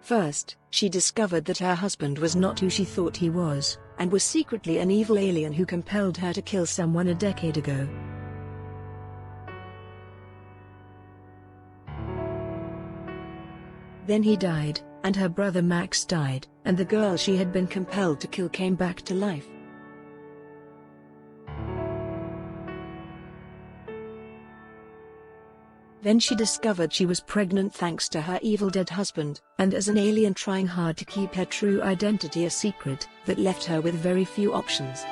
First, she discovered that her husband was not who she thought he was, and was secretly an evil alien who compelled her to kill someone a decade ago. Then he died, and her brother Max died, and the girl she had been compelled to kill came back to life. Then she discovered she was pregnant thanks to her evil dead husband, and as an alien trying hard to keep her true identity a secret, that left her with very few options.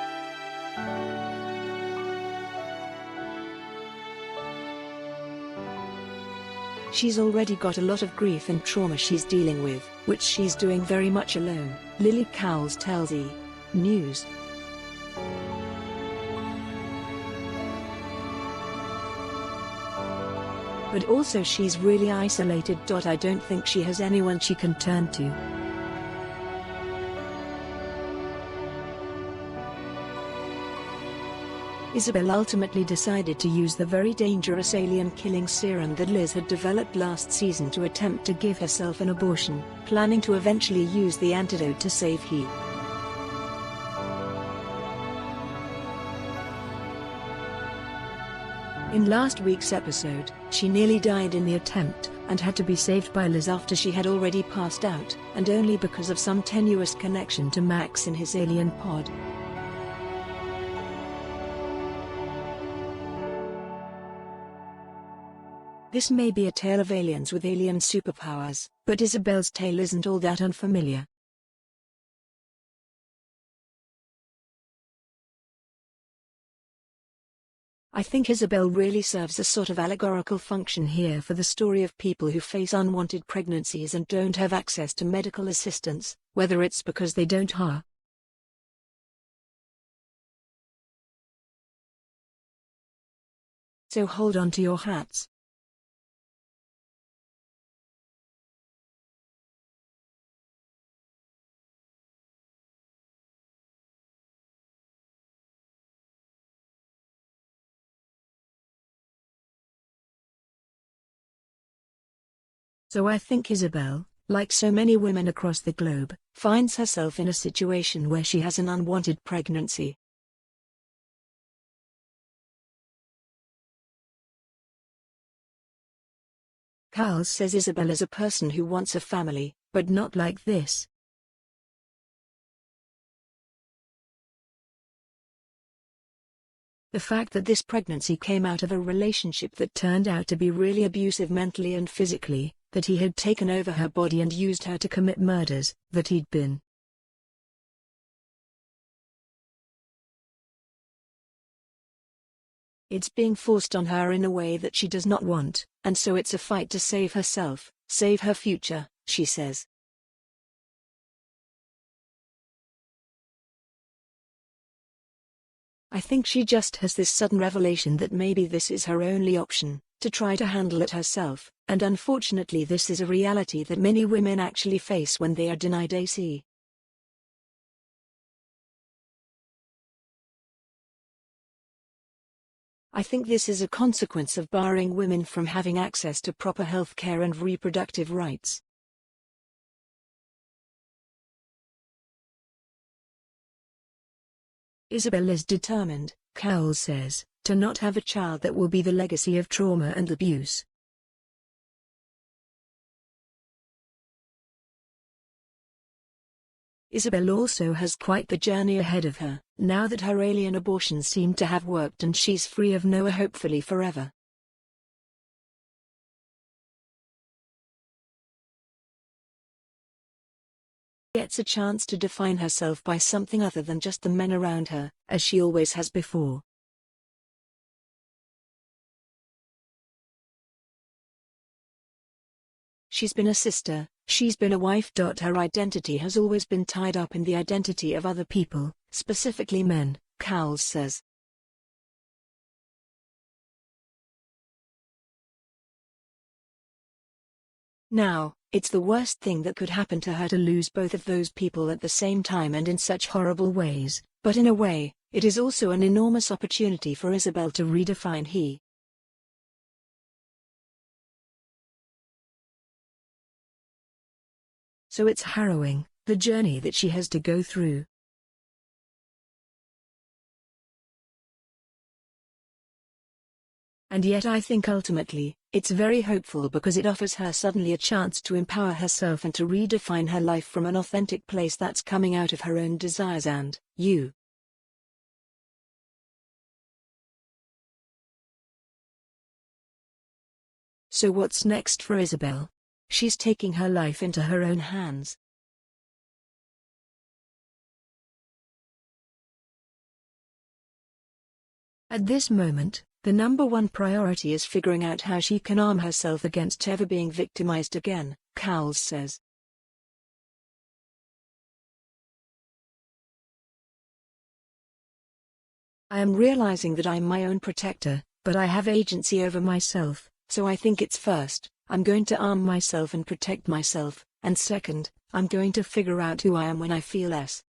She's already got a lot of grief and trauma she's dealing with, which she's doing very much alone, Lily Cowles tells E! News. But also she's really isolated. I don't think she has anyone she can turn to. Isobel ultimately decided to use the very dangerous alien-killing serum that Liz had developed last season to attempt to give herself an abortion, planning to eventually use the antidote to save He. In last week's episode, she nearly died in the attempt, and had to be saved by Liz after she had already passed out, and only because of some tenuous connection to Max in his alien pod. This may be a tale of aliens with alien superpowers, but Isobel's tale isn't all that unfamiliar. I think Isobel really serves a sort of allegorical function here for the story of people who face unwanted pregnancies and don't have access to medical assistance, whether it's because they don't have. So hold on to your hats. So I think Isobel, like so many women across the globe, finds herself in a situation where she has an unwanted pregnancy. Cowles says Isobel is a person who wants a family, but not like this. The fact that this pregnancy came out of a relationship that turned out to be really abusive mentally and physically, that he had taken over her body and used her to commit murders, that he'd been It's being forced on her in a way that she does not want, and so it's a fight to save herself, save her future, she says. I think she just has this sudden revelation that maybe this is her only option, to try to handle it herself, and unfortunately this is a reality that many women actually face when they are denied AC. I think this is a consequence of barring women from having access to proper health care and reproductive rights. Isobel is determined, Cowles says, to not have a child that will be the legacy of trauma and abuse. Isobel also has quite the journey ahead of her, now that her alien abortions seem to have worked and she's free of Noah hopefully forever. Gets a chance to define herself by something other than just the men around her, as she always has before. She's been a sister, she's been a wife. Her identity has always been tied up in the identity of other people, specifically men, Cowles says. Now, it's the worst thing that could happen to her to lose both of those people at the same time and in such horrible ways, but in a way, it is also an enormous opportunity for Isobel to redefine he. So it's harrowing, the journey that she has to go through. And yet I think ultimately, it's very hopeful because it offers her suddenly a chance to empower herself and to redefine her life from an authentic place that's coming out of her own desires and, you. So what's next for Isobel? She's taking her life into her own hands. At this moment, the number one priority is figuring out how she can arm herself against ever being victimized again, Cowles says. I am realizing that I'm my own protector, but I have agency over myself, so I think it's first, I'm going to arm myself and protect myself, and second, I'm going to figure out who I am when I feel less.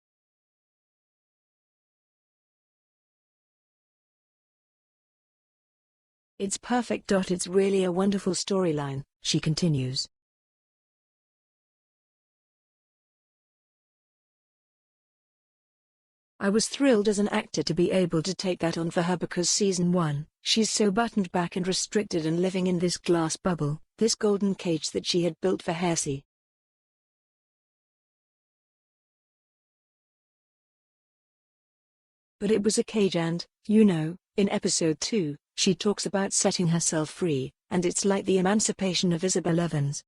It's perfect. It's really a wonderful storyline, she continues. I was thrilled as an actor to be able to take that on for her because season 1, she's so buttoned back and restricted and living in this glass bubble, this golden cage that she had built for Hersey. But it was a cage and, in episode 2, she talks about setting herself free, and it's like the emancipation of Isabel Evans.